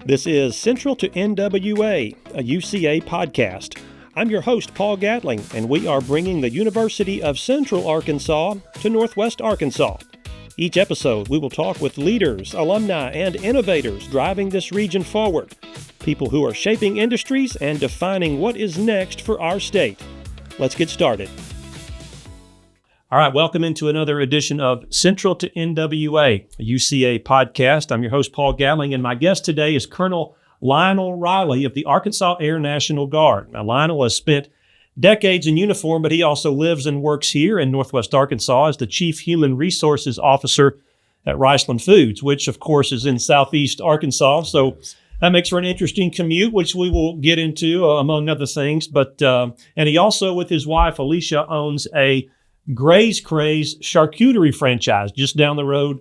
This is Central to NWA, a UCA podcast. I'm your host, Paul Gatling, and we are bringing the University of Central Arkansas to Northwest Arkansas. Each episode, we will talk with leaders, alumni, and innovators driving this region forward, people who are shaping industries and defining what is next for our state. Let's get started. All right, welcome into another edition of Central to NWA, a UCA podcast. I'm your host, Paul Gatling, and my guest today is Colonel Lionel Riley of the Arkansas Air National Guard. Now, Lionel has spent decades in uniform, but he also lives and works here in Northwest Arkansas as the Chief Human Resources Officer at Riceland Foods, which, of course, is in Southeast Arkansas. So that makes for an interesting commute, which we will get into, among other things. But and he also, with his wife, Alicia, owns a Graze Craze charcuterie franchise just down the road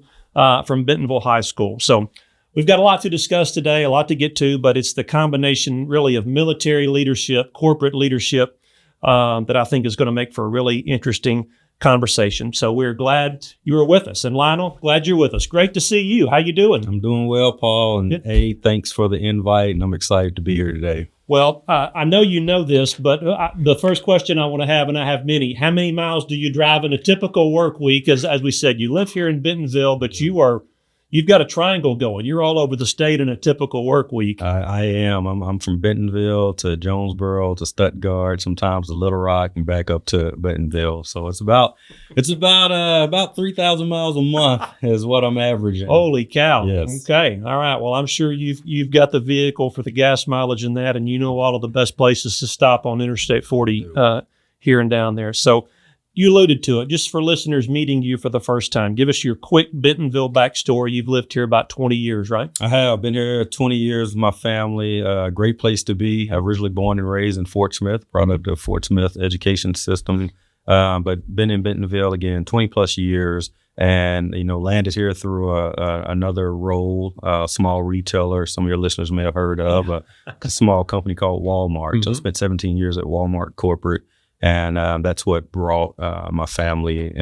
from Bentonville High School. So we've got a lot to discuss today, a lot to get to, but it's the combination really of military leadership, corporate leadership that I think is going to make for a really interesting conversation. So we're glad you were with us. And Lionel, glad you're with us. Great to see you. How you doing? I'm doing well, Paul. And hey, thanks for the invite. And I'm excited to be here today. Well, I know you know this, but the first question I want to have, and I have many, how many miles do you drive in a typical work week? As we said, you live here in Bentonville, but you've got a triangle going. You're all over the state in a typical work week. I am. I'm from Bentonville to Jonesboro to Stuttgart, sometimes to Little Rock, and back up to Bentonville. So it's about 3,000 miles a month is what I'm averaging. Holy cow! Yes. Okay. All right. Well, I'm sure you've got the vehicle for the gas mileage and that, and you know all of the best places to stop on Interstate 40 here and down there. So you alluded to it. Just for listeners meeting you for the first time, give us your quick Bentonville backstory. You've lived here about 20 years, right? I have been here 20 years with my family. Great place to be. Originally born and raised in Fort Smith, brought up the Fort Smith education system, but been in Bentonville again 20 plus years, and landed here through another role, a small retailer. Some of your listeners may have heard of a small company called Walmart. Mm-hmm. So I spent 17 years at Walmart corporate. And that's what brought my family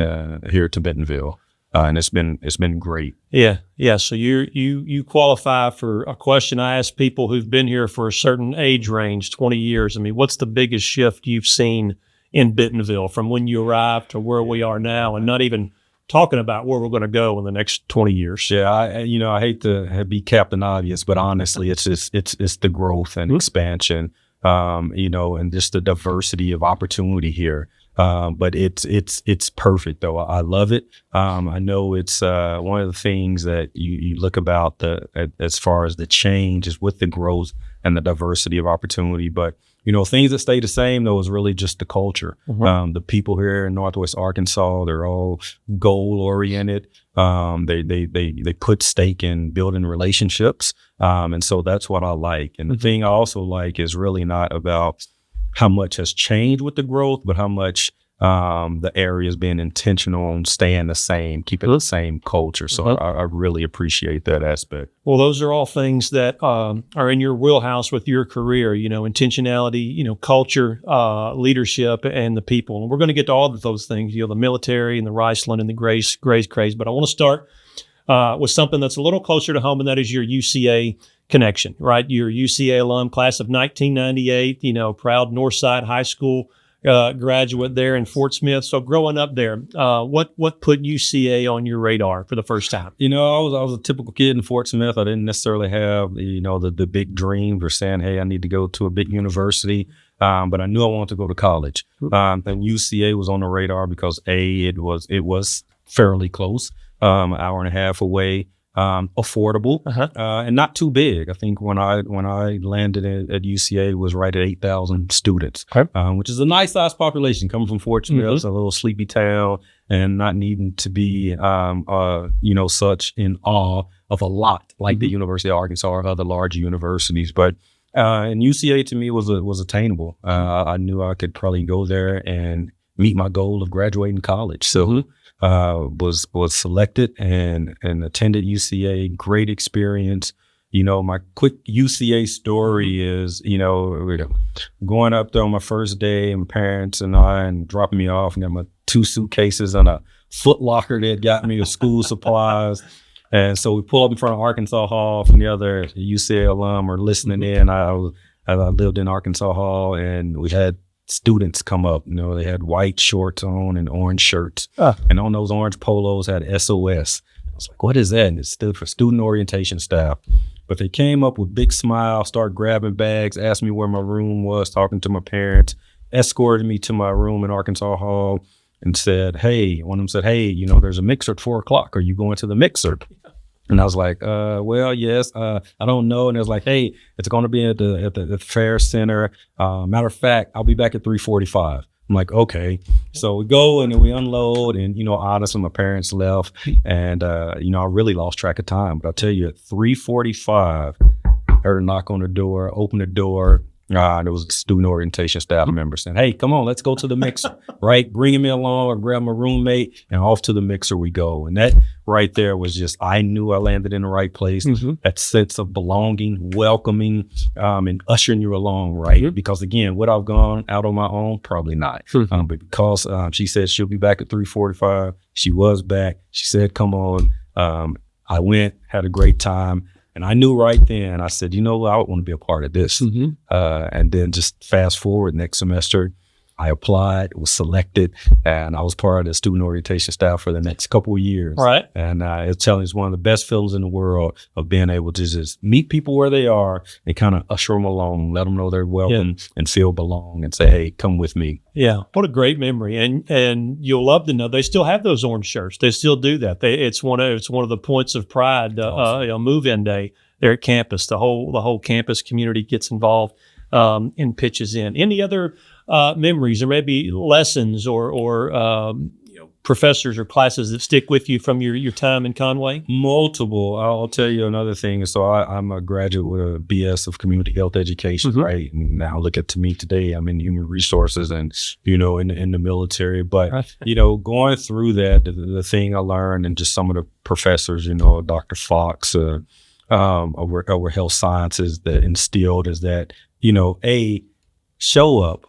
here to Bentonville, and it's been great. Yeah. So you qualify for a question I ask people who've been here for a certain age range, 20 years. I mean, what's the biggest shift you've seen in Bentonville from when you arrived to where we are now, and not even talking about where we're going to go in the next 20 years? Yeah, I hate to be Captain Obvious, but honestly, it's the growth and expansion. And just the diversity of opportunity here. But it's perfect though. I love it. I know it's one of the things that you look about as far as the change is with the growth and the diversity of opportunity. But things that stay the same though is really just the culture. Mm-hmm. The people here in Northwest Arkansas, they're all goal oriented. They put stake in building relationships. And so that's what I like. And the thing I also like is really not about how much has changed with the growth, but how much the area is being intentional on staying the same, keeping the same culture. So I really appreciate that aspect. Well, those are all things that are in your wheelhouse with your career, intentionality, culture, leadership, and the people. And we're going to get to all of those things, the military and the Riceland and the Graze Craze. But I want to start with something that's a little closer to home, and that is your UCA connection, right? You're a UCA alum, class of 1998, proud Northside High School graduate there in Fort Smith. So growing up there, what put UCA on your radar for the first time? I was a typical kid in Fort Smith. I didn't necessarily have the big dreams or saying, hey, I need to go to a big university. But I knew I wanted to go to college. And UCA was on the radar because it was fairly close, an hour and a half away. Affordable, and not too big. I think when I landed at UCA, it was right at 8,000 students, which is a nice size population coming from Fort Smith, a little sleepy town, and not needing to be, such in awe of a lot like the University of Arkansas or other large universities. But and UCA to me was attainable. I knew I could probably go there and meet my goal of graduating college. So. Was selected and attended UCA. Great experience. My quick UCA story is, going up there on my first day, and my parents and I, and dropping me off, and got my 2 suitcases and a Foot Locker that got me the school supplies. And so we pull up in front of Arkansas Hall. From the other UCA alum are listening in. I lived in Arkansas Hall, and we had students come up. They had white shorts on and orange shirts. And on those orange polos had SOS. I was like, what is that? And it stood for Student Orientation Staff. But they came up with big smiles, started grabbing bags, asked me where my room was, talking to my parents, escorted me to my room in Arkansas Hall, and said, hey, one of them said, hey, there's a mixer at 4:00. Are you going to the mixer? And I was like, well, yes, I don't know. And it was like, hey, it's going to be at the Fair Center. Matter of fact, I'll be back at 3:45. I'm like, okay. So we go and then we unload, and, honestly, my parents left, and, I really lost track of time. But I'll tell you, at 3:45, I heard a knock on the door, open the door. There was a student orientation staff member saying, hey, come on, let's go to the mixer, right? Bringing me along, or grab my roommate, and off to the mixer we go. And that right there was just, I knew I landed in the right place. That sense of belonging, welcoming, and ushering you along, right? Because again, would I have gone out on my own? Probably not. But because she said she'll be back at 3:45, she was back. She said, come on. I went, had a great time. And I knew right then, I said, I want to be a part of this. And then just fast forward, next semester, I applied, was selected, and I was part of the student orientation staff for the next couple of years. Right. And it's telling you, it's one of the best feelings in the world of being able to just meet people where they are and kind of usher them along, let them know they're welcome and feel belong, and say, hey, come with me. Yeah, what a great memory. And you'll love to know they still have those orange shirts. They still do that. It's one of the points of pride. Awesome. Move-in day there at campus. The whole campus community gets involved and pitches in. Any other memories, or maybe lessons, or professors or classes that stick with you from your time in Conway? Multiple. I'll tell you another thing. So I'm a graduate with a BS of community health education, right? And now look at me today. I'm in human resources and, in the military. But, going through that, the thing I learned, and just some of the professors, Dr. Fox, over health sciences, that instilled is that, show up,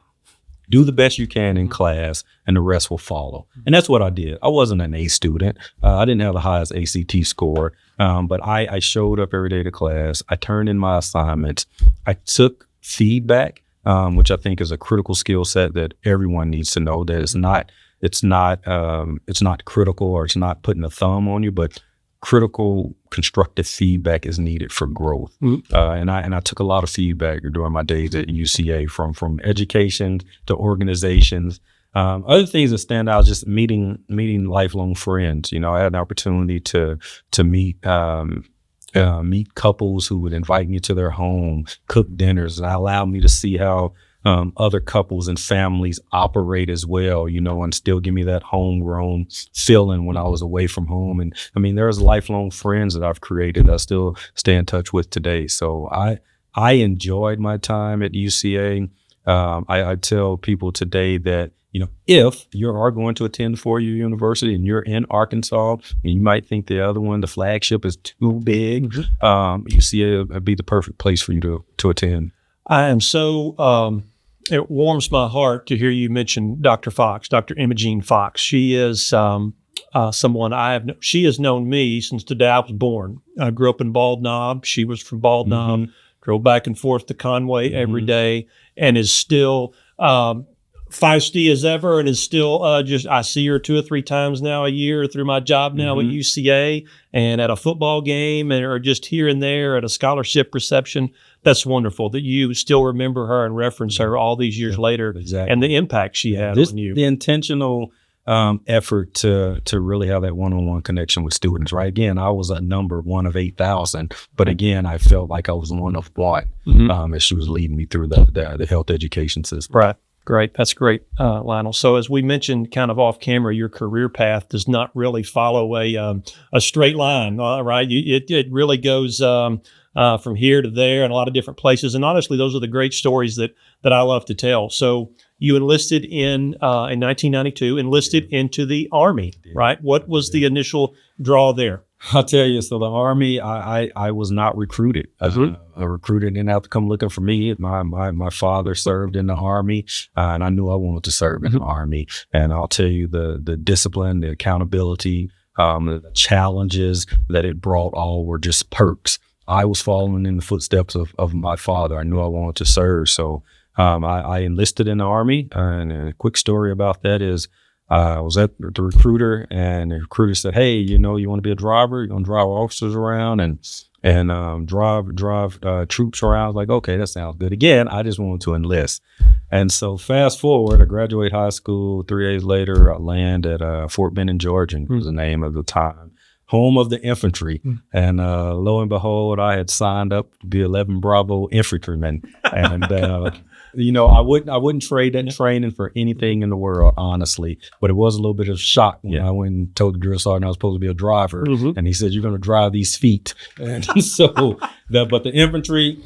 do the best you can in class, and the rest will follow. And that's what I did. I wasn't an A student. I didn't have the highest ACT score, but I showed up every day to class. I turned in my assignments. I took feedback, which I think is a critical skill set that everyone needs to know. That it's not critical, or it's not putting a thumb on you, but critical constructive feedback is needed for growth. And I took a lot of feedback during my days at UCA, from education to organizations. Other things that stand out, just meeting lifelong friends. I had an opportunity to meet couples who would invite me to their home, cook dinners, and allowed me to see how other couples and families operate as well, and still give me that homegrown feeling when I was away from home. And I mean, there's lifelong friends that I've created that I still stay in touch with today. So I enjoyed my time at UCA. I tell people today that, if you are going to attend four-year university and you're in Arkansas, and you might think the other one, the flagship, is too big, UCA would be the perfect place for you to attend. I am so, it warms my heart to hear you mention Dr. Fox, Dr. Imogene Fox. She is someone she has known me since the day I was born. I grew up in Bald Knob. She was from Bald Knob, drove back and forth to Conway every day, and is still feisty as ever, and is still I see her 2 or 3 times now a year through my job now at UCA, and at a football game, or just here and there at a scholarship reception. That's wonderful that you still remember her and reference her all these years later, and the impact she had on you. The intentional effort to really have that one-on-one connection with students, right? Again, I was a number one of 8,000, but again, I felt like I was one of one as she was leading me through the health education system. Right. Great. That's great, Lionel. So as we mentioned kind of off camera, your career path does not really follow a straight line, right? It really goes from here to there in a lot of different places. And honestly, those are the great stories that I love to tell. So you enlisted in 1992, enlisted into the Army, right? What was the initial draw there? I'll tell you, so the Army, I was not recruited. A recruiter didn't have to come looking for me. My father served in the Army, and I knew I wanted to serve in the Army. And I'll tell you, the discipline, the accountability, The challenges that it brought all were just perks. I was following in the footsteps of my father. I knew I wanted to serve. So I enlisted in the Army. And a quick story about that is I was at the recruiter, and the recruiter said, hey, you want to be a driver? You're going to drive officers around and drive troops around. I was like, okay, that sounds good. Again, I just wanted to enlist. And so fast forward, I graduate high school. 3 days later, I land at Fort Benning, Georgia, was the name of the time, home of the infantry. And lo and behold, I had signed up to be 11 Bravo infantryman. And I wouldn't trade that training for anything in the world, honestly. But it was a little bit of shock when I went and told the drill sergeant I was supposed to be a driver, and he said, "You're going to drive these feet." And so, but the infantry,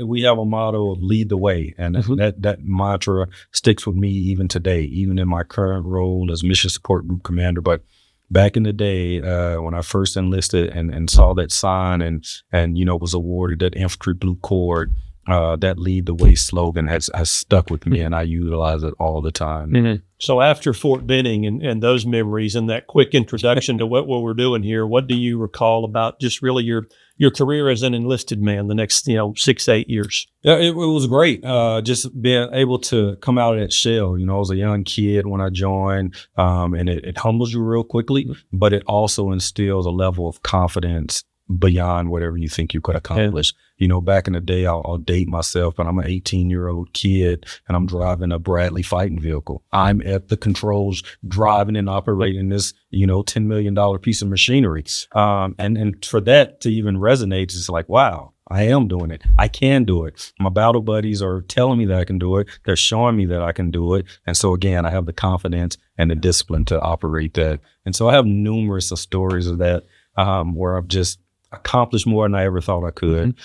we have a motto of lead the way, and that mantra sticks with me even today, even in my current role as mission support group commander. But back in the day, when I first enlisted and saw that sign and was awarded that infantry blue cord. That lead the way slogan has stuck with me, and I utilize it all the time. So after Fort Benning and those memories and that quick introduction to what we're doing here, what do you recall about just really your career as an enlisted man the next 6-8 years? Yeah, it was great. Just being able to come out of that shell. I was a young kid when I joined, and it humbles you real quickly, but it also instills a level of confidence beyond whatever you think you could accomplish. Back in the day, I'll date myself, but I'm an 18-year-old kid and I'm driving a Bradley fighting vehicle. I'm at the controls driving and operating this, $10 million piece of machinery. And for that to even resonate, it's like, wow, I am doing it. I can do it. My battle buddies are telling me that I can do it. They're showing me that I can do it. And so again, I have the confidence and the discipline to operate that. And so I have numerous stories of that where I've just accomplished more than I ever thought I could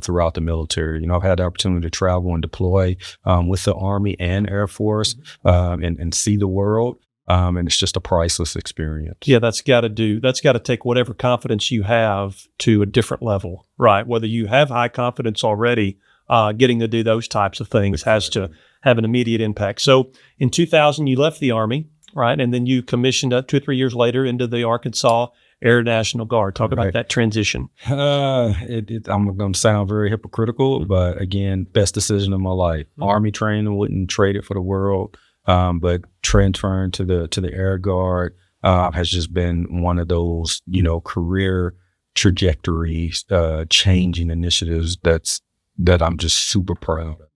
throughout the military. I've had the opportunity to travel and deploy with the Army and Air Force and see the world. And it's just a priceless experience. Yeah, that's got to take whatever confidence you have to a different level, right? Whether you have high confidence already, getting to do those types of things has to have an immediate impact. So in 2000, you left the Army, right? And then you commissioned 2 or 3 years later into the Arkansas Air National Guard. Talk about that transition. I'm going to sound very hypocritical, but again, best decision of my life. Army training, wouldn't trade it for the world, but transferring to the Air Guard has just been one of those, career trajectories, changing initiatives that I'm just super proud of.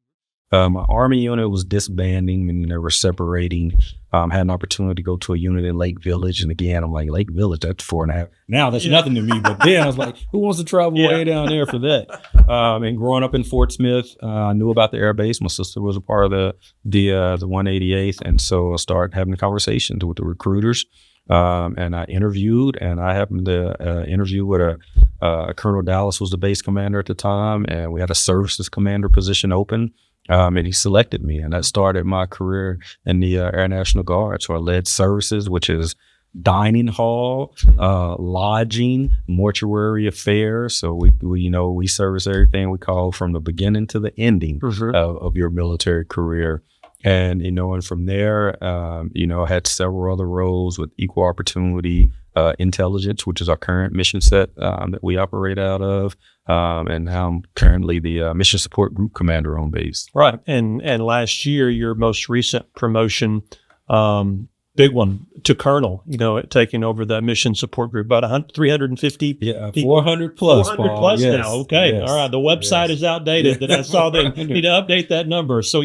My Army unit was disbanding and they were separating. Had an opportunity to go to a unit in Lake Village. And again, I'm like, Lake Village, that's 4.5. Now that's nothing to me. But then I was like, who wants to travel way down there for that? And growing up in Fort Smith, I knew about the air base. My sister was a part of the 188th. And so I started having conversations with the recruiters. And I interviewed, and I happened to interview with Colonel Dallas was the base commander at the time. And we had a services commander position open. And he selected me, and that started my career in the Air National Guard. So I led services, which is dining hall, lodging, mortuary affairs. So we service everything we call from the beginning to the ending of your military career. And, and from there, I had several other roles with equal opportunity intelligence, which is our current mission set that we operate out of. And now I'm currently the mission support group commander on base. Right. And last year, your most recent promotion, big one, to colonel, taking over the mission support group, about 350 Yeah, people. 400 plus, 400 Paul. plus Yes, now. Okay. yes, All right. The website is outdated that I saw they need to update that number. So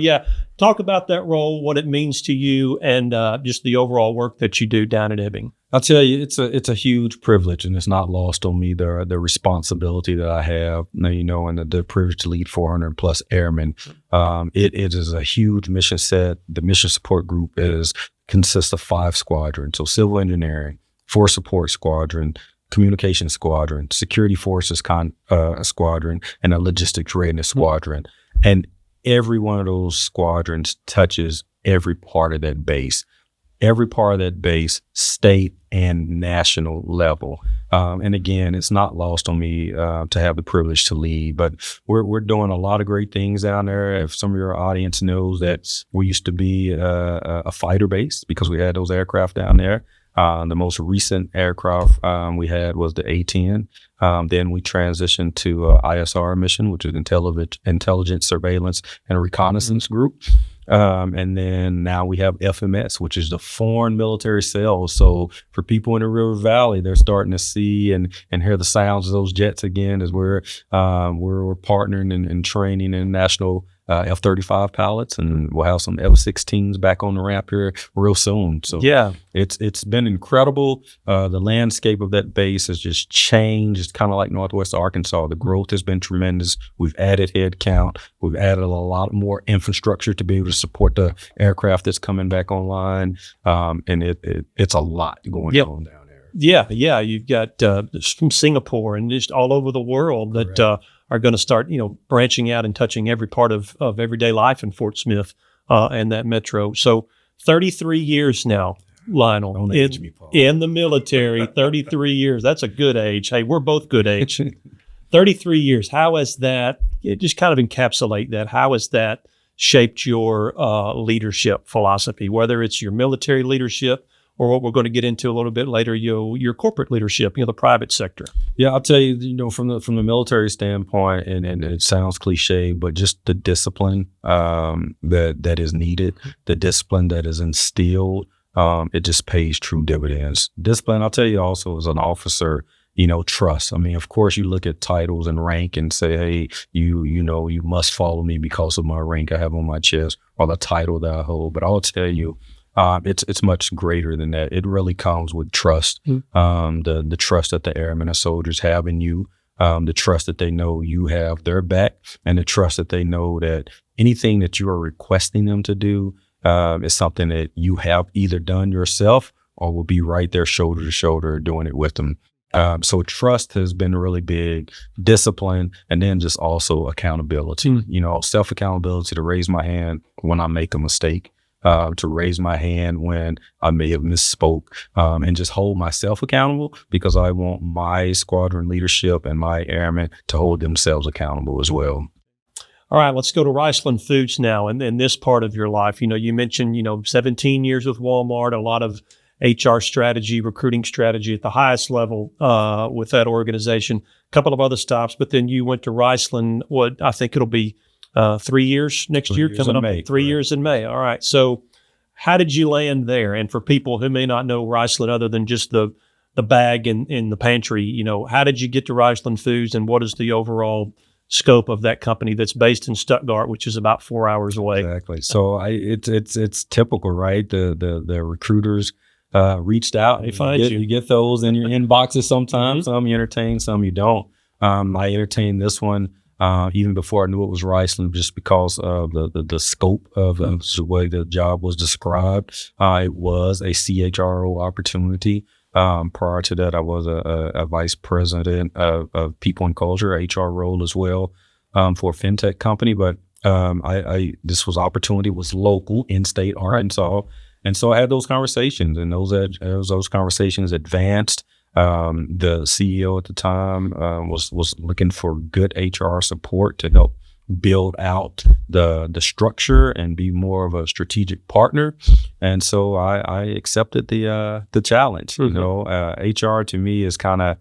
talk about that role, what it means to you, and just the overall work that you do down at Ebbing. I'll tell you, it's a huge privilege, and it's not lost on me the responsibility that I have, and the privilege to lead 400 plus airmen. It is a huge mission set. The mission support group consists of 5 squadrons. So civil engineering, force support squadron, communication squadron, security forces squadron, and a logistics readiness squadron. And every one of those squadrons touches every part of that base. Every part of that base, state and national level. And again, it's not lost on me to have the privilege to lead, but we're doing a lot of great things down there. If some of your audience knows that we used to be a fighter base because we had those aircraft down there. The most recent aircraft we had was the A-10. Then we transitioned to ISR mission, which is Intelligence, Surveillance, and Reconnaissance Group. And then now we have FMS, which is the Foreign Military Sales. So for people in the River Valley, they're starting to see and hear the sounds of those jets again as we're partnering and training international F-35 pilots, and we'll have some F-16s back on the ramp here real soon. So yeah, it's been incredible. The landscape of that base has just changed. It's kind of like Northwest Arkansas. The growth has been tremendous. We've added head count. We've added a lot more infrastructure to be able to support the aircraft that's coming back online. And it's a lot going on down there. Yeah. You've got from Singapore and just all over the world that are going to start, branching out and touching every part of everyday life in Fort Smith and that metro. So 33 years now, Lionel, Don't age me, Paul. in the military, 33 years. That's a good age. Hey, we're both good age. 33 years. How has that, just kind of encapsulate that, how has that shaped your leadership philosophy, whether it's your military leadership or what we're going to get into a little bit later, your corporate leadership, the private sector? Yeah, I'll tell you, from the military standpoint, and it sounds cliche, but just the discipline that is needed, the discipline that is instilled, it just pays true dividends. Discipline, I'll tell you also as an officer, trust. I mean, of course, you look at titles and rank and say, hey, you must follow me because of my rank I have on my chest or the title that I hold. But I'll tell you, it's much greater than that. It really comes with trust. The trust that the airmen and soldiers have in you, the trust that they know you have their back, and the trust that they know that anything that you are requesting them to do is something that you have either done yourself or will be right there shoulder to shoulder doing it with them. So trust has been really big, discipline, and then just also accountability, self-accountability to raise my hand when I make a mistake. To raise my hand when I may have misspoke, and just hold myself accountable, because I want my squadron leadership and my airmen to hold themselves accountable as well. All right, let's go to Riceland Foods now, and in this part of your life. You mentioned 17 years with Walmart, a lot of HR strategy, recruiting strategy at the highest level with that organization. A couple of other stops, but then you went to Riceland. What I think it'll be 3 years next year, coming up. May, 3 years in May. All right. So how did you land there? And for people who may not know Riceland other than just the bag in the pantry, how did you get to Riceland Foods, and what is the overall scope of that company that's based in Stuttgart, which is about 4 hours away? Exactly. So it's typical, right? The recruiters reached out. They find you. You get those in your inboxes sometimes. Some you entertain, some you don't. I entertained this one even before I knew it was Riceland, just because of the scope of the way the job was described. It was a CHRO opportunity. Prior to that, I was a vice president of people and culture, HR role as well, for a fintech company. But this opportunity was local, in-state Arkansas. And so I had those conversations, and those conversations advanced. The CEO at the time was looking for good HR support to help build out the structure and be more of a strategic partner. And so I accepted the challenge. HR to me is kind of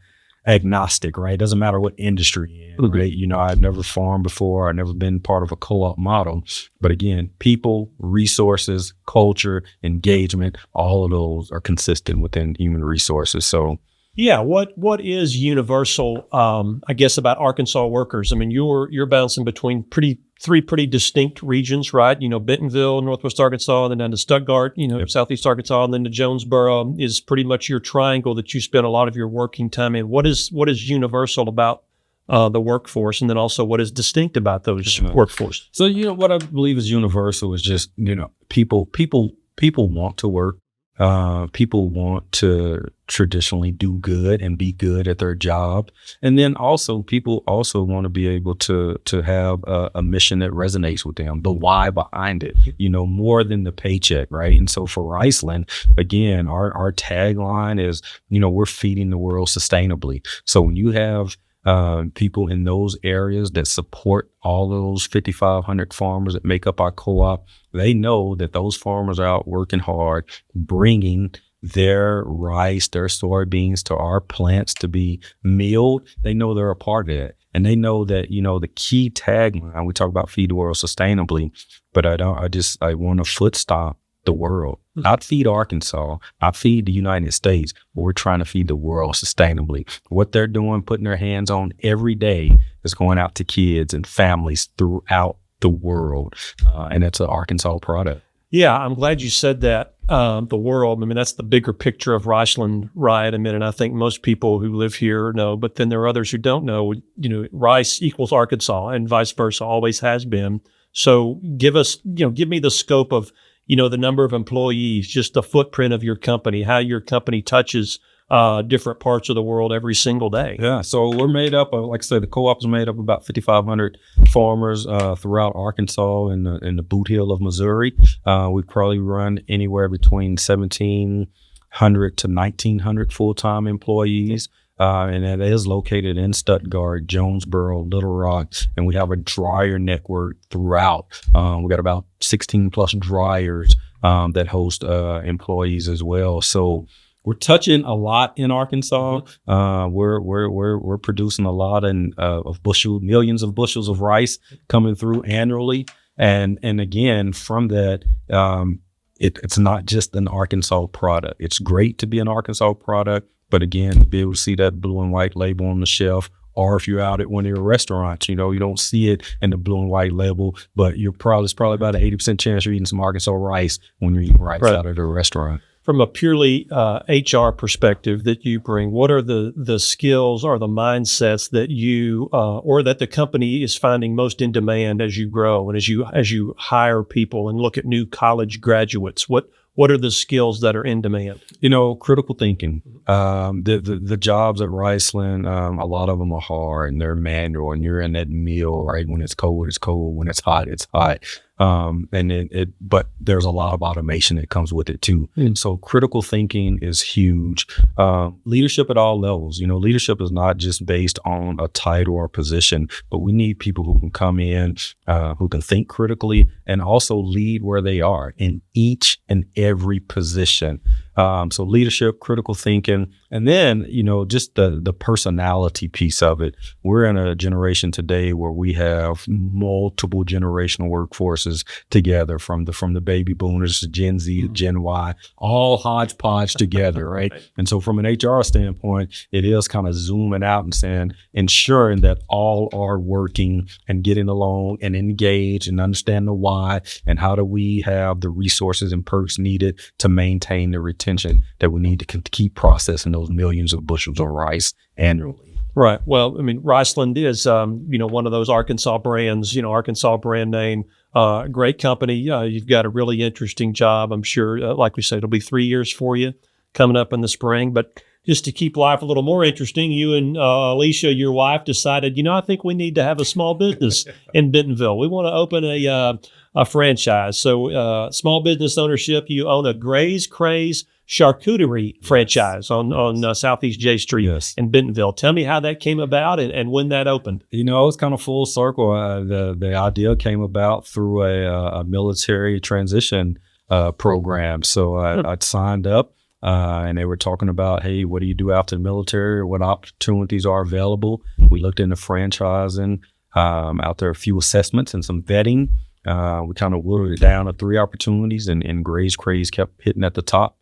agnostic, right? It doesn't matter what industry you're in, right? I've never farmed before. I've never been part of a co-op model. But again, people, resources, culture, engagement, all of those are consistent within human resources. So yeah, what is universal, I guess, about Arkansas workers? I mean, you're bouncing between three pretty distinct regions, right? Bentonville, Northwest Arkansas, and then down to Stuttgart, Southeast Arkansas, and then to Jonesboro is pretty much your triangle that you spend a lot of your working time in. What is universal about the workforce, and then also what is distinct about those workforce? So, what I believe is universal is just, people want to work. People want to traditionally do good and be good at their job. And then also people also want to be able to have a mission that resonates with them, the why behind it, more than the paycheck, right? And so for Riceland, again, our tagline is, we're feeding the world sustainably. So when you have people in those areas that support all those 5,500 farmers that make up our co-op, they know that those farmers are out working hard, bringing their rice, their soybeans to our plants to be milled, they know they're a part of it. And they know that, the key tagline, we talk about feed the world sustainably, but I want to foot stop the world. Not feed Arkansas, not feed the United States, but we're trying to feed the world sustainably. What they're doing, putting their hands on every day is going out to kids and families throughout the world. And it's an Arkansas product. Yeah, I'm glad you said that. The world, I mean, that's the bigger picture of Riceland, right? I mean, and I think most people who live here know, but then there are others who don't know, rice equals Arkansas and vice versa, always has been. So give me the scope of, the number of employees, just the footprint of your company, how your company touches different parts of the world every single day. Yeah, so we're made up of, like I said, the co-op is made up of about 5,500 farmers throughout Arkansas and the Boot Heel of Missouri. We probably run anywhere between 1,700 to 1,900 full-time employees. And it is located in Stuttgart, Jonesboro, Little Rock, and we have a dryer network throughout. We got about 16 plus dryers that host employees as well. So we're touching a lot in Arkansas. We're producing a lot of millions of bushels of rice coming through annually, and again from that. It's not just an Arkansas product. It's great to be an Arkansas product. But again, to be able to see that blue and white label on the shelf, or if you're out at one of your restaurants, you don't see it in the blue and white label, but it's probably about an 80% chance you're eating some Arkansas rice when you're eating rice out of the restaurant. From a purely HR perspective that you bring, what are the skills or the mindsets that you or that the company is finding most in demand as you grow and as you hire people and look at new college graduates? What are the skills that are in demand? Critical thinking. The jobs at Riceland, a lot of them are hard and they're manual, and you're in that mill, right? When it's cold, it's cold. When it's hot, it's hot. But there's a lot of automation that comes with it too. And so critical thinking is huge. Leadership at all levels. Leadership is not just based on a title or position, but we need people who can come in, who can think critically and also lead where they are in each and every position. So leadership, critical thinking, and then, just the personality piece of it. We're in a generation today where we have multiple generational workforces together, from the baby boomers to Gen Z to Gen Y, all hodgepodge together, right? And so from an HR standpoint, it is kind of zooming out and saying, ensuring that all are working and getting along and engaged and understand the why, and how do we have the resources and perks needed to maintain the retention that we need to keep processing those millions of bushels of rice annually. Right. Well, I mean, Riceland is, one of those Arkansas brands, Arkansas brand name, great company. You've got a really interesting job. I'm sure, like we said, it'll be 3 years for you coming up in the spring. But just to keep life a little more interesting, you and Alicia, your wife, decided, I think we need to have a small business in Bentonville. We want to open a franchise. So small business ownership, you own a Graze Craze charcuterie franchise on Southeast J Street in Bentonville. Tell me how that came about and when that opened. It's kind of full circle. The idea came about through a military transition program. So I'd signed up and they were talking about, hey, what do you do after the military? What opportunities are available? We looked into franchising, out there a few assessments and some vetting. We kind of whittled it down to 3 opportunities, and Graze Craze kept hitting at the top.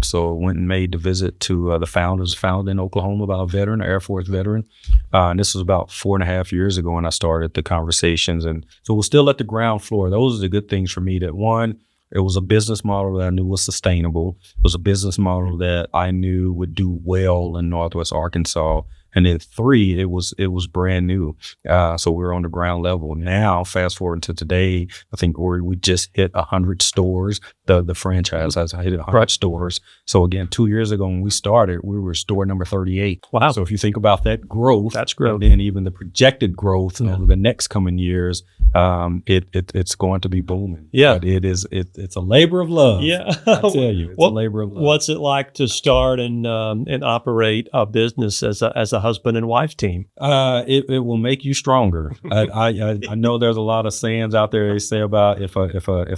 So I went and made the visit to the founders, founded in Oklahoma by a veteran, an Air Force veteran. And this was about 4.5 years ago when I started the conversations. And so we're still at the ground floor. Those are the good things for me. That one, it was a business model that I knew was sustainable. It was a business model that I knew would do well in Northwest Arkansas. And then 3, it was brand new. So we're on the ground level. Now, fast forward to today, I think we just hit 100 stores. The franchise has hit 100 stores. So again, 2 years ago when we started, we were store number 38. Wow. So if you think about that growth, that's growth. And then even the projected growth over the next coming years, it's going to be booming. Yeah. But it's a labor of love. Yeah. I tell you, it's a labor of love. What's it like to start and operate a business as a husband and wife team? It will make you stronger. I know there's a lot of sayings out there they say about if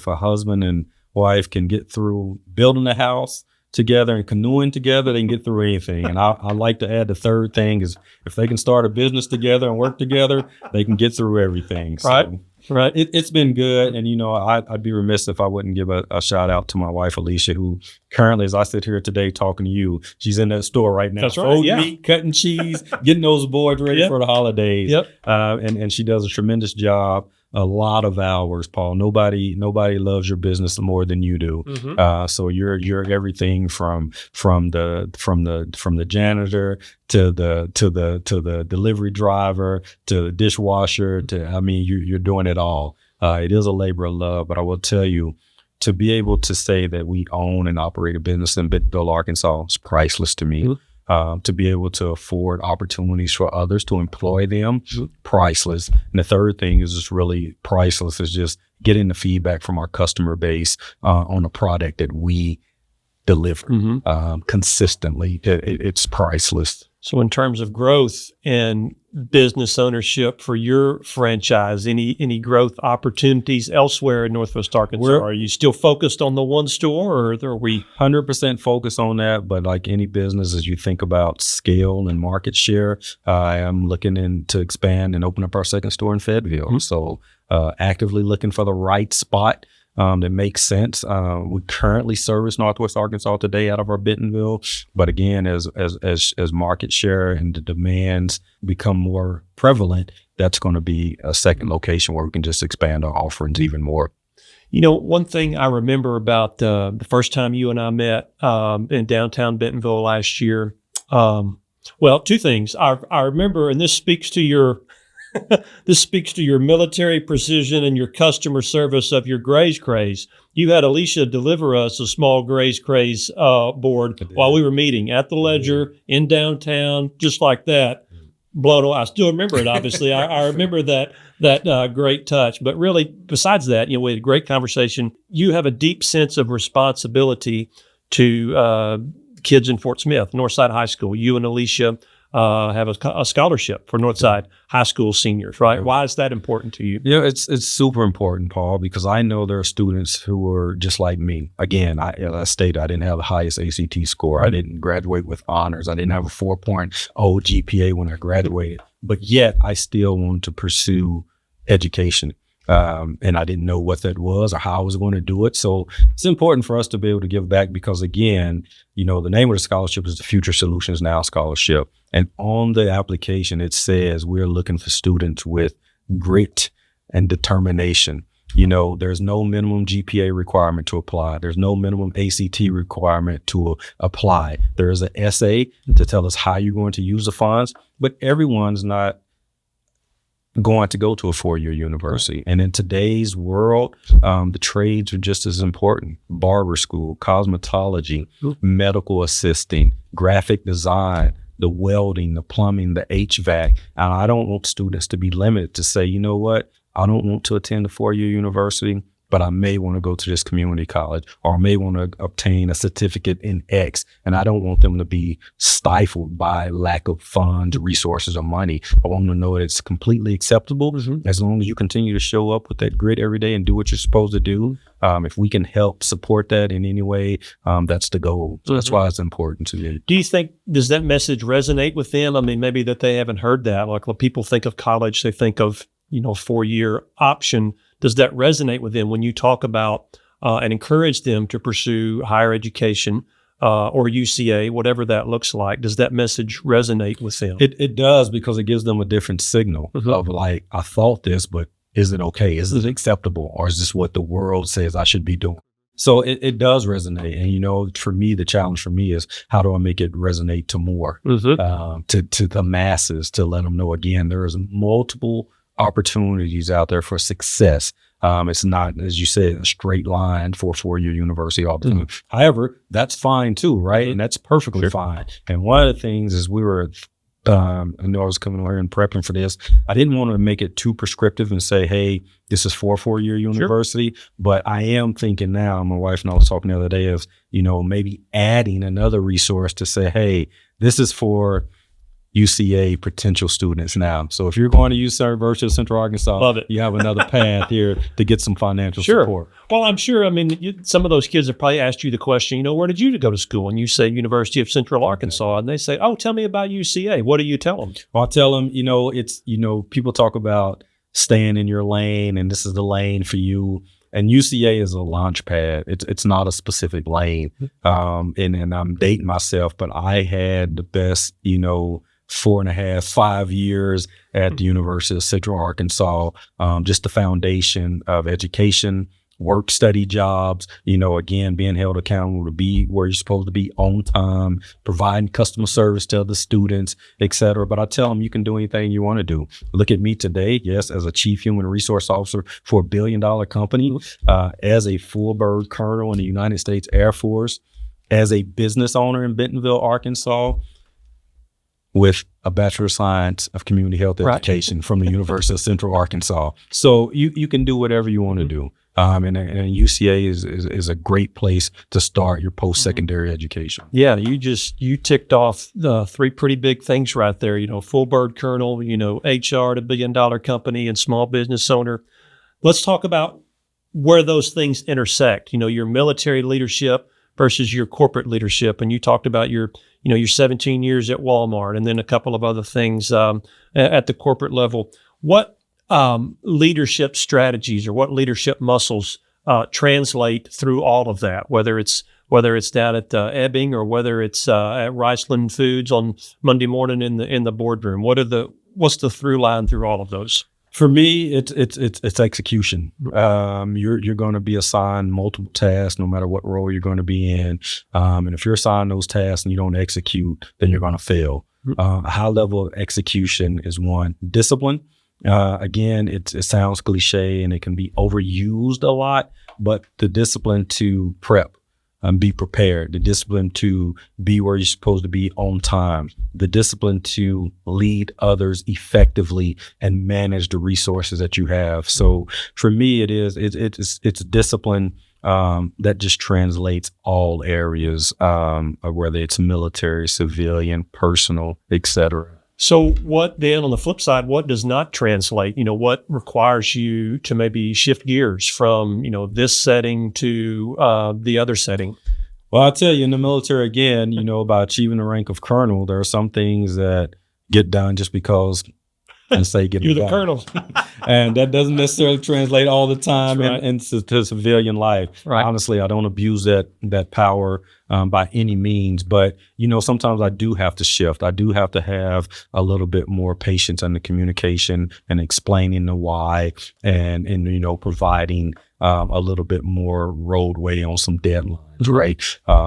a husband and wife can get through building a house together and canoeing together, they can get through anything. And I like to add the third thing is if they can start a business together and work together, they can get through everything. So, Right. It's been good. And, I'd be remiss if I wouldn't give a shout out to my wife, Alicia, who currently, as I sit here today talking to you, she's in that store right now. That's right. Meat, cutting cheese, getting those boards ready for the holidays. Yep. And she does a tremendous job. A lot of hours, Paul. Nobody loves your business more than you do. So you're everything from the janitor to the delivery driver to the dishwasher you're doing it all. It is a labor of love, but I will tell you, to be able to say that we own and operate a business in Bentonville, Arkansas, is priceless to me. To be able to afford opportunities for others to employ them, priceless. And the third thing is just really priceless is just getting the feedback from our customer base on a product that we deliver consistently. It's priceless. So in terms of growth and business ownership for your franchise, any growth opportunities elsewhere in Northwest Arkansas? Are you still focused on the one store, or are we 100% focused on that? But like any business, as you think about scale and market share, I am looking to expand and open up our second store in Fayetteville. So actively looking for the right spot that makes sense. We currently service Northwest Arkansas today out of our Bentonville, but again, as market share and the demands become more prevalent, that's going to be a second location where we can just expand our offerings even more. One thing I remember about the first time you and I met in downtown Bentonville last year. Two things. I remember, and this speaks to your military precision and your customer service of your Graze Craze. You had Alicia deliver us a small Graze Craze board while we were meeting at the Ledger in downtown, just like that. Blown away. I still remember it, obviously. I remember that great touch. But really, besides that, we had a great conversation. You have a deep sense of responsibility to kids in Fort Smith, Northside High School. You and Alicia have a scholarship for Northside High School seniors, right? Why is that important to you? It's super important, Paul, because I know there are students who are just like me. Again, I stated I didn't have the highest ACT score. I didn't graduate with honors. I didn't have a 4.0 GPA when I graduated, but yet I still wanted to pursue education. And I didn't know what that was or how I was going to do it. So it's important for us to be able to give back because, again, the name of the scholarship is the Future Solutions Now Scholarship. And on the application, it says we're looking for students with grit and determination. There's no minimum GPA requirement to apply. There's no minimum ACT requirement to apply. There is an essay to tell us how you're going to use the funds, but everyone's not going to go to a 4-year university. And in today's world, the trades are just as important. Barber school, cosmetology, medical assisting, graphic design, the welding, the plumbing, the HVAC. And I don't want students to be limited to say, you know what, I don't want to attend a 4-year university, but I may want to go to this community college, or I may want to obtain a certificate in X. And I don't want them to be stifled by lack of funds, resources, or money. I want them to know that it's completely acceptable as long as you continue to show up with that grit every day and do what you're supposed to do. If we can help support that in any way, that's the goal. So that's why it's important to me. Do you think, does that message resonate with them? I mean, maybe that they haven't heard that. Like when people think of college, they think of, 4-year option. Does that resonate with them when you talk about and encourage them to pursue higher education or UCA, whatever that looks like? Does that message resonate with them? It does, because it gives them a different signal of like, I thought this, but is it okay? Is it acceptable? Or is this what the world says I should be doing? So it does resonate. And, for me, the challenge for me is how do I make it resonate to more, to the masses, to let them know, again, there is multiple opportunities out there for success. It's not, as you said, a straight line for a 4-year university all the time. However, that's fine too, right? And that's perfectly fine. And one of the things is we were, I know I was coming over here and prepping for this. I didn't want to make it too prescriptive and say, hey, this is for a 4-year university. But I am thinking now, my wife and I was talking the other day of, maybe adding another resource to say, hey, this is for UCA potential students now. So if you're going to University of Central Arkansas, love it. You have another path here to get some financial support. Well, I'm sure, I mean, some of those kids have probably asked you the question, where did you go to school? And you say University of Central Arkansas, and they say, oh, tell me about UCA. What do you tell them? Well, I tell them, it's, people talk about staying in your lane, and this is the lane for you. And UCA is a launch pad. It's not a specific lane. And I'm dating myself, but I had the best, 4.5, 5 years at the University of Central Arkansas. Just the foundation of education, work, study, jobs, again, being held accountable to be where you're supposed to be on time, providing customer service to other students, et cetera. But I tell them you can do anything you want to do. Look at me today, yes, as a chief human resource officer for $1 billion company, as a full bird colonel in the United States Air Force, as a business owner in Bentonville, Arkansas, with a Bachelor of Science of Community Health Education from the University of Central Arkansas. So you can do whatever you want to do. And UCA is a great place to start your post-secondary education. Yeah, you ticked off the 3 pretty big things right there. Full bird colonel, HR at $1 billion company, and small business owner. Let's talk about where those things intersect. Your military leadership versus your corporate leadership, and you talked about your 17 years at Walmart, and then a couple of other things at the corporate level. What leadership strategies or what leadership muscles translate through all of that, whether it's down at Ebbing or whether it's at Riceland Foods on Monday morning in the boardroom? What's the through line through all of those? For me, it's execution. You're going to be assigned multiple tasks, no matter what role you're going to be in. And if you're assigned those tasks and you don't execute, then you're going to fail. A high level of execution is one. Discipline. Again, it sounds cliche and it can be overused a lot, but the discipline to prep and be prepared, the discipline to be where you're supposed to be on time, the discipline to lead others effectively and manage the resources that you have. So for me, it's discipline that just translates all areas, whether it's military, civilian, personal, etc. So what then, on the flip side, what does not translate? What requires you to maybe shift gears from, this setting to the other setting? Well, I'll tell you, in the military, again, by achieving the rank of colonel, there are some things that get done just because and say get You're it the done. colonel. And that doesn't necessarily translate all the time into civilian life. Right. Honestly, I don't abuse that power by any means, but sometimes I do have to shift. I do have to have a little bit more patience in the communication and explaining the why and providing a little bit more roadway on some deadlines, right?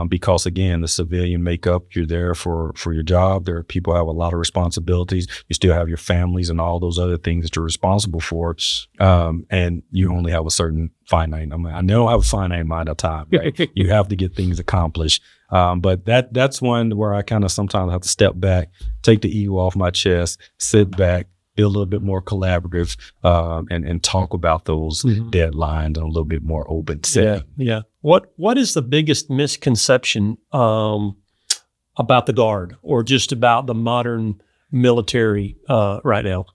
Because again, the civilian makeup, you're there for your job. There are people who have a lot of responsibilities. You still have your families and all those other things that you're responsible for. And you only have a certain finite amount. I don't have a finite amount of time, right? You have to get things accomplished. But that's one where I kind of sometimes have to step back, take the ego off my chest, sit back, be a little bit more collaborative, and talk about those deadlines in a little bit more open setting. Yeah. What is the biggest misconception about the Guard or just about the modern military right now?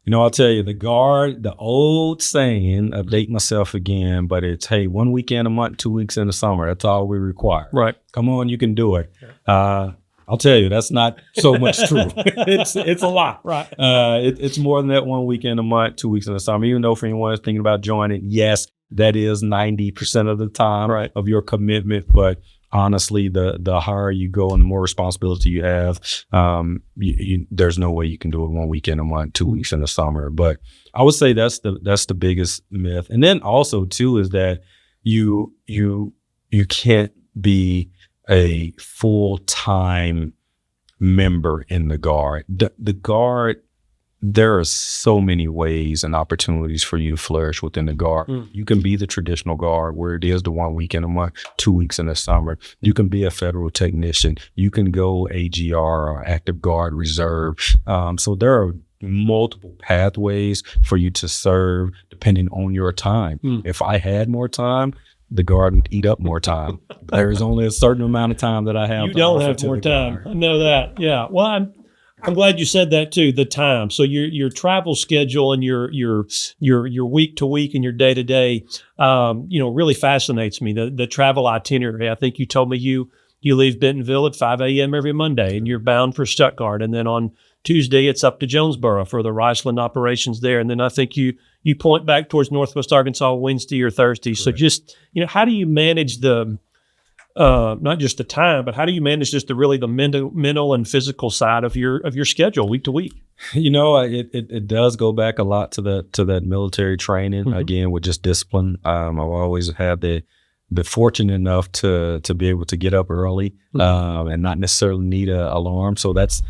I'll tell you, the Guard, the old saying, update myself again, but it's, hey, 1 weekend a month, 2 weeks in the summer. That's all we require. Right. Come on, you can do it. I'll tell you, that's not so much true. It's a lot. Right. It's more than that 1 weekend a month, 2 weeks in the summer. Even though for anyone that's thinking about joining, yes, that is 90% of the time of your commitment. But honestly, the higher you go and the more responsibility you have, there's no way you can do it 1 weekend a month, 2 weeks in the summer. But I would say that's the biggest myth. And then also too is that you can't be a full-time member in the Guard. The Guard, there are so many ways and opportunities for you to flourish within the Guard. You can be the traditional Guard where it is the 1 weekend a month, 2 weeks in the summer. You can be a federal technician. You can go AGR or Active Guard Reserve. So there are multiple pathways for you to serve depending on your time. If I had more time, the Guard would eat up more time. There's only a certain amount of time that I have. You don't have more time. I know that. Yeah. Well, I'm glad you said that too. The time. So your travel schedule and your week to week and your day to day, really fascinates me. The travel itinerary. I think you told me you leave Bentonville at 5 a.m. every Monday, and you're bound for Stuttgart, and then on Tuesday it's up to Jonesboro for the Riceland operations there, and then I think you point back towards Northwest Arkansas Wednesday or Thursday. Correct. So just how do you manage the not just the time, but how do you manage just the mental and physical side of your schedule week to week? It does go back a lot to that military training, mm-hmm. again, with just discipline. I've always had been fortunate enough to be able to get up early, mm-hmm. And not necessarily need an alarm. So that's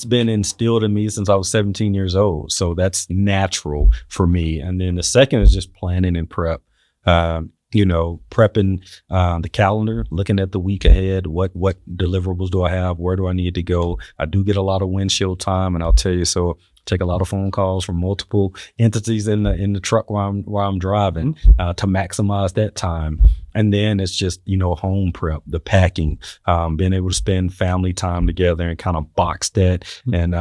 been instilled in me since I was 17 years old. So that's natural for me. And then the second is just planning and prep. Prepping the calendar, looking at the week ahead, what deliverables do I have, where do I need to go? I do get a lot of windshield time, and I'll tell you, so take a lot of phone calls from multiple entities in the truck while I'm driving, to maximize that time. And then it's just, home prep, the packing, being able to spend family time together and kind of box that, and,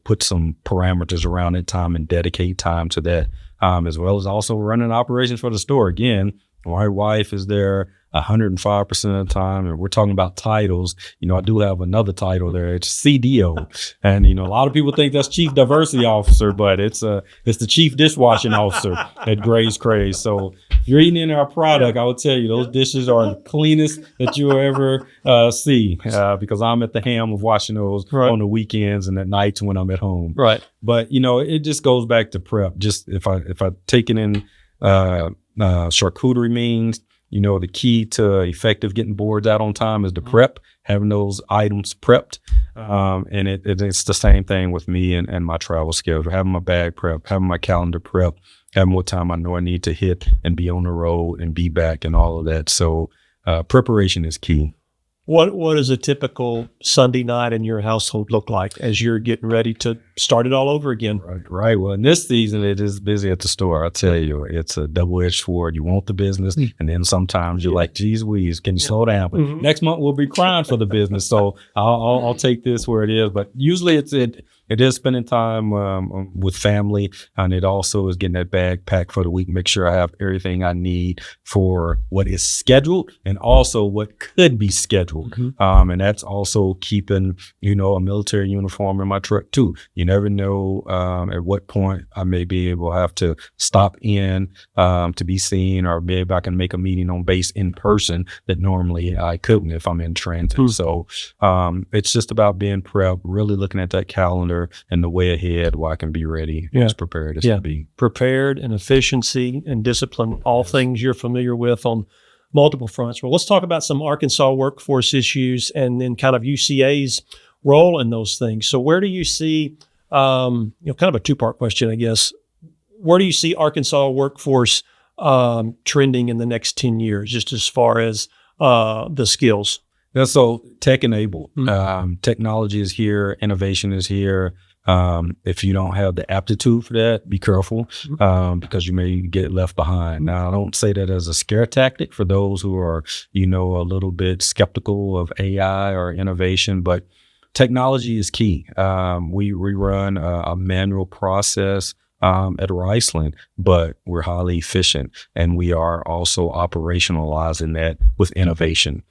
put some parameters around that time and dedicate time to that, as well as also running operations for the store. Again, my wife is there 105% of the time, and we're talking about titles. I do have another title there. It's CDO, and a lot of people think that's Chief Diversity Officer, but it's the Chief Dishwashing Officer at Gray's Craze. So if you're eating in our product, I would tell you those dishes are the cleanest that you'll ever see, because I'm at the helm of washing those right. on the weekends and at nights when I'm at home. Right. But it just goes back to prep. Just if I take it in. Charcuterie means, the key to effective getting boards out on time is the prep, having those items prepped. And it's the same thing with me and my travel schedule, having my bag prep, having my calendar prep, having what time I know I need to hit and be on the road and be back and all of that. So preparation is key. What does a typical Sunday night in your household look like as you're getting ready to start it all over again? Right. Well, in this season, it is busy at the store. I'll tell you, it's a double-edged sword. You want the business, and then sometimes you're like, geez whiz, can you slow down? But next month we'll be crying for the business, so I'll take this where it is. But usually it is spending time with family, and it also is getting that bag packed for the week. Make sure I have everything I need for what is scheduled and also what could be scheduled. Mm-hmm. And that's also keeping, a military uniform in my truck too. You never know at what point I may be able to have to stop in to be seen, or maybe I can make a meeting on base in person that normally I couldn't if I'm in transit. Mm-hmm. So it's just about being prepped, really looking at that calendar and the way ahead where I can be ready, as prepared as can be. Prepared, and efficiency and discipline, all things you're familiar with on multiple fronts. Well, let's talk about some Arkansas workforce issues and then kind of UCA's role in those things. So where do you see, kind of a two-part question, I guess. Where do you see Arkansas workforce trending in the next 10 years, just as far as the skills? Yeah, so tech-enabled. Mm-hmm. Technology is here. Innovation is here. If you don't have the aptitude for that, be careful, because you may get left behind. Now, I don't say that as a scare tactic for those who are, a little bit skeptical of AI or innovation, but technology is key. We run a manual process at Riceland, but we're highly efficient, and we are also operationalizing that with innovation.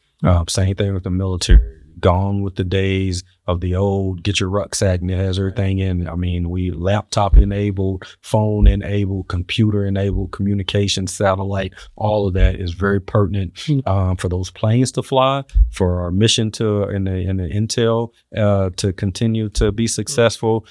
Same thing with the military. Gone with the days of the old, get your rucksack and it has everything in. I mean, we laptop enabled, phone enabled, computer enabled, communication, satellite, all of that is very pertinent for those planes to fly, for our mission in the intel to continue to be successful.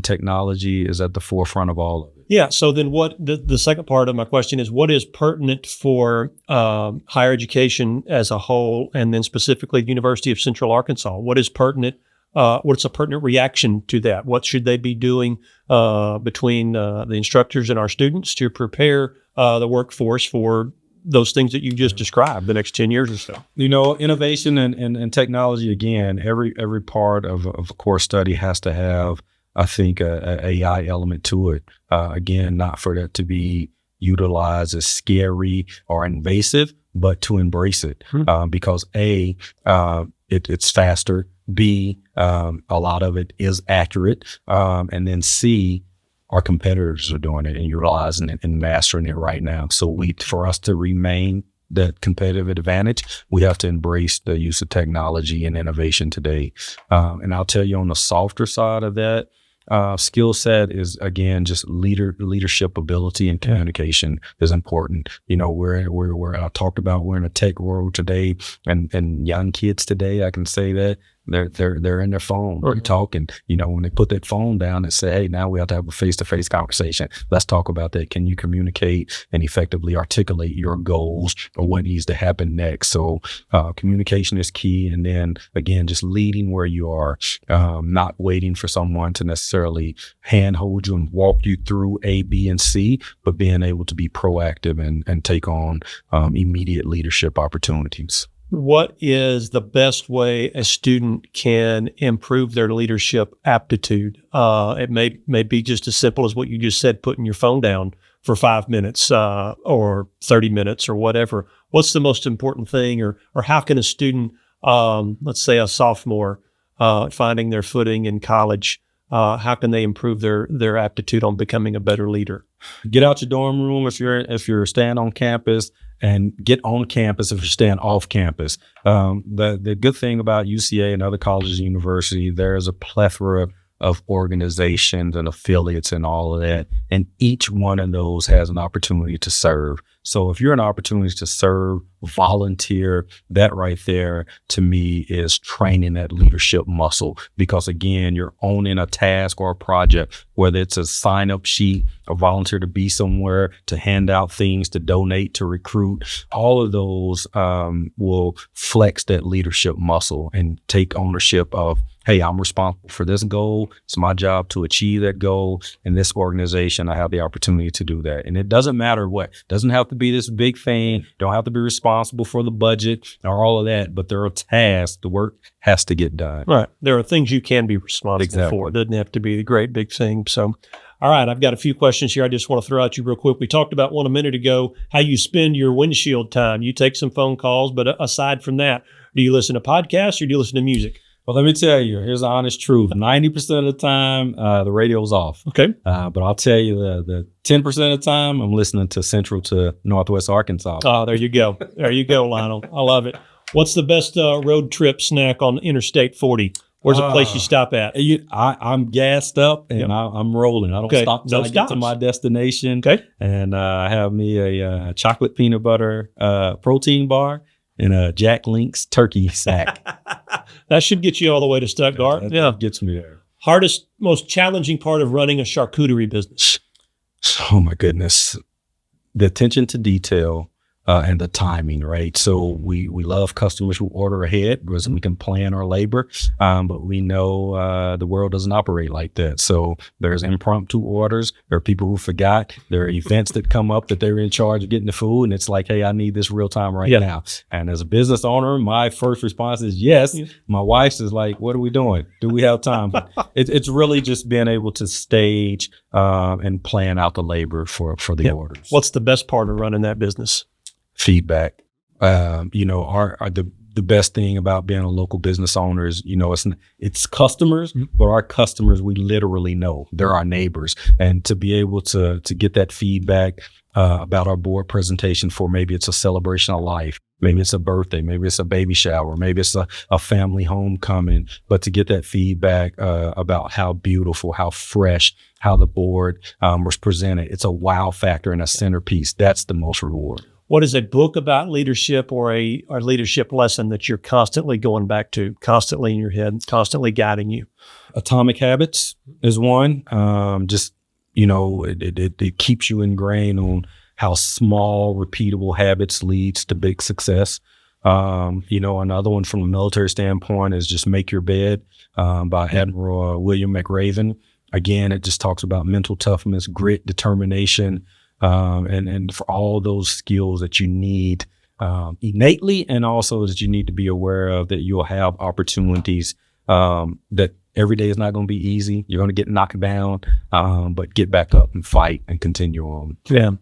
Technology is at the forefront of all of it. Yeah. So then what the second part of my question is, what is pertinent for higher education as a whole, and then specifically the University of Central Arkansas? What is pertinent? What's a pertinent reaction to that? What should they be doing between the instructors and our students to prepare the workforce for those things that you just described the next 10 years or so? Innovation and technology, again, every part of a course study has to have, I think, a AI element to it. Again, not for that to be utilized as scary or invasive, but to embrace it, because it's faster. B, a lot of it is accurate. And then C, our competitors are doing it and utilizing it and mastering it right now. So for us to remain that competitive advantage, we have to embrace the use of technology and innovation today. And I'll tell you, on the softer side of that, skill set is, again, just leadership ability and communication is important. You know, I talked about, we're in a tech world today, and young kids today, I can say that they're in their phone, they're talking. You know, when they put that phone down and say, hey, now we have to have a face-to-face conversation. Let's talk about that. Can you communicate and effectively articulate your goals or what needs to happen next? So communication is key. And then again, just leading where you are, not waiting for someone to necessarily handhold you and walk you through A, B, and C, but being able to be proactive and take on immediate leadership opportunities. What is the best way a student can improve their leadership aptitude? It may be just as simple as what you just said, putting your phone down for 5 minutes or 30 minutes or whatever. What's the most important thing, or how can a student, let's say a sophomore, finding their footing in college, how can they improve their aptitude on becoming a better leader? Get out your dorm room if you're staying on campus, and get on campus if you're staying off campus. The good thing about UCA and other colleges and universities, there's a plethora of organizations and affiliates and all of that, and each one of those has an opportunity to serve. So if you're an opportunity to serve, volunteer, that right there to me is training that leadership muscle, because again, you're owning a task or a project, whether it's a sign-up sheet, a volunteer to be somewhere, to hand out things, to donate, to recruit. All of those will flex that leadership muscle and take ownership of, hey, I'm responsible for this goal. It's my job to achieve that goal. In this organization, I have the opportunity to do that. And it doesn't matter what. It doesn't have to be this big thing. Don't have to be responsible for the budget or all of that. But there are tasks. The work has to get done. Right. There are things you can be responsible for. It doesn't have to be the great big thing. So, all right, I've got a few questions here I just want to throw at you real quick. We talked about one a minute ago, how you spend your windshield time. You take some phone calls, but aside from that, do you listen to podcasts or do you listen to music? Well, let me tell you, here's the honest truth. 90% of the time, the radio's off. Okay. But I'll tell you, the 10% of the time, I'm listening to Central to Northwest Arkansas. Oh, there you go. There you go, Lionel. I love it. What's the best road trip snack on Interstate 40? Where's a place you stop at? I'm gassed up and I'm rolling. I don't stop until I get to my destination. Okay. And I have me a chocolate peanut butter protein bar and a Jack Link's turkey sack. That should get you all the way to Stuttgart. That gets me there. Hardest, most challenging part of running a charcuterie business? Oh my goodness. The attention to detail and the timing, right? So we love customers who order ahead because we can plan our labor, but we know the world doesn't operate like that. So there's impromptu orders. There are people who forgot. There are events that come up that they're in charge of getting the food, and it's like, hey, I need this real time right now. And as a business owner, my first response is yes. My wife's is like, what are we doing? Do we have time? But it's really just being able to stage and plan out the labor for the orders. What's the best part of running that business? Feedback. The best thing about being a local business owner is, it's customers, but our customers, we literally know. They're our neighbors. And to be able to get that feedback about our board presentation for maybe it's a celebration of life, maybe it's a birthday, maybe it's a baby shower, maybe it's a family homecoming, but to get that feedback about how beautiful, how fresh, how the board was presented, it's a wow factor and a centerpiece. That's the most reward. What is a book about leadership or a leadership lesson that you're constantly going back to, constantly in your head, constantly guiding you? Atomic Habits is one. It keeps you ingrained on how small, repeatable habits leads to big success. Another one from a military standpoint is just Make Your Bed by Admiral William McRaven. Again, it just talks about mental toughness, grit, determination, and for all those skills that you need innately, and also that you need to be aware of, that you'll have opportunities that every day is not going to be easy. You're going to get knocked down, but get back up and fight and continue on. Yeah.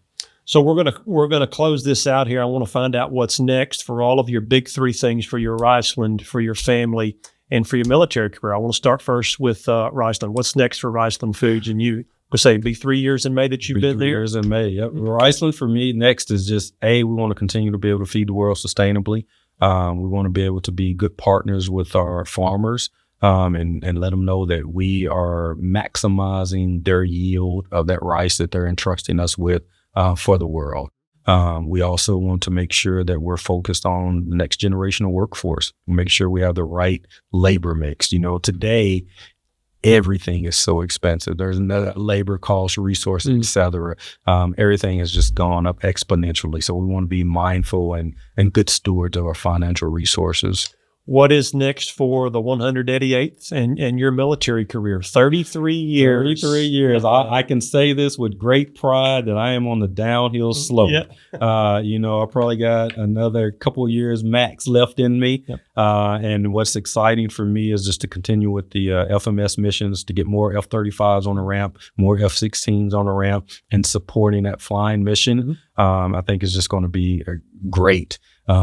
So we're gonna close this out here. I want to find out what's next for all of your big three things for your Riceland, for your family, And for your military career, I want to start first with Riceland. What's next for Riceland Foods? And you would say it'd be 3 years in May that you've been there? 3 years in May, yep. Riceland for me next is just, we want to continue to be able to feed the world sustainably. We want to be able to be good partners with our farmers and let them know that we are maximizing their yield of that rice that they're entrusting us with for the world. We also want to make sure that we're focused on the next generation of workforce, make sure we have the right labor mix. Today, everything is so expensive. There's no labor costs, resources, et cetera. Everything has just gone up exponentially. So we want to be mindful and good stewards of our financial resources. What is next for the 188th and your military career? 33 years. 33 years. I can say this with great pride that I am on the downhill slope. Yeah. I probably got another couple of years max left in me. Yep. And what's exciting for me is just to continue with the FMS missions, to get more F-35s on the ramp, more F-16s on the ramp, and supporting that flying mission. I think is just going to be great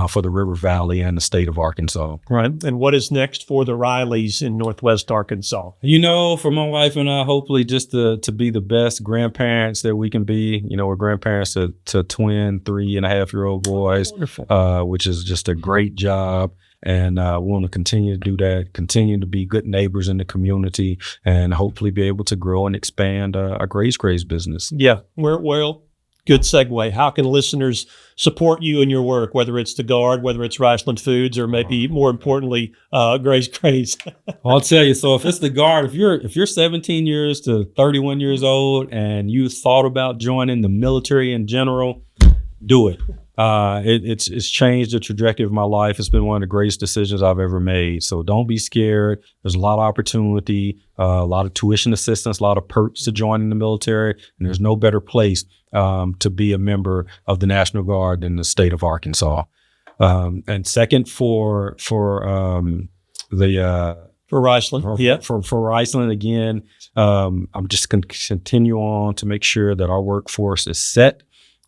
for the River Valley and the state of Arkansas. Right. And what is next for the Rileys in Northwest Arkansas? For my wife and I, hopefully just to be the best grandparents that we can be. We're grandparents to twin 3.5-year-old boys, which is just a great job. And we want to continue to do that, continue to be good neighbors in the community, and hopefully be able to grow and expand our Graze business. Yeah. Well, good segue. How can listeners support you in your work, whether it's the Guard, whether it's Riceland Foods, or maybe more importantly, Graze? I'll tell you. So if it's the Guard, if you're 17 years to 31 years old and you thought about joining the military in general, do it. It's changed the trajectory of my life. It's been one of the greatest decisions I've ever made. So don't be scared. There's a lot of opportunity, a lot of tuition assistance, a lot of perks to joining the military, and there's no better place to be a member of the National Guard than the state of Arkansas. And second, for Riceland, for Riceland again, I'm just going to continue on to make sure that our workforce is set.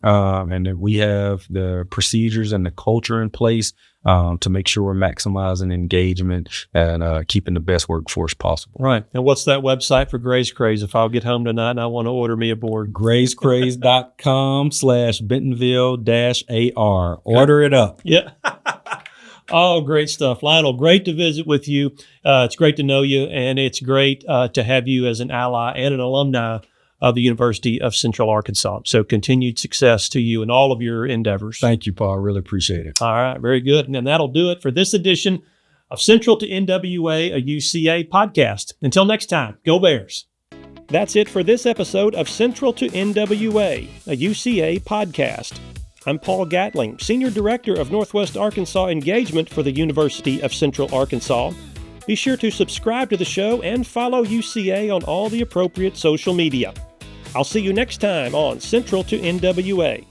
And that we have the procedures and the culture in place to make sure we're maximizing engagement and keeping the best workforce possible. Right. And what's that website for Graze Craze if I'll get home tonight and I want to order me a board? grazecraze.com/Bentonville-AR. Order it up. Yeah. Oh, great stuff. Lionel, great to visit with you. It's great to know you, and it's great to have you as an ally and an alumni of the University of Central Arkansas. So continued success to you in all of your endeavors. Thank you, Paul. I really appreciate it. All right. Very good. And that'll do it for this edition of Central to NWA, a UCA podcast. Until next time, go Bears. That's it for this episode of Central to NWA, a UCA podcast. I'm Paul Gatling, Senior Director of Northwest Arkansas Engagement for the University of Central Arkansas. Be sure to subscribe to the show and follow UCA on all the appropriate social media. I'll see you next time on Central to NWA.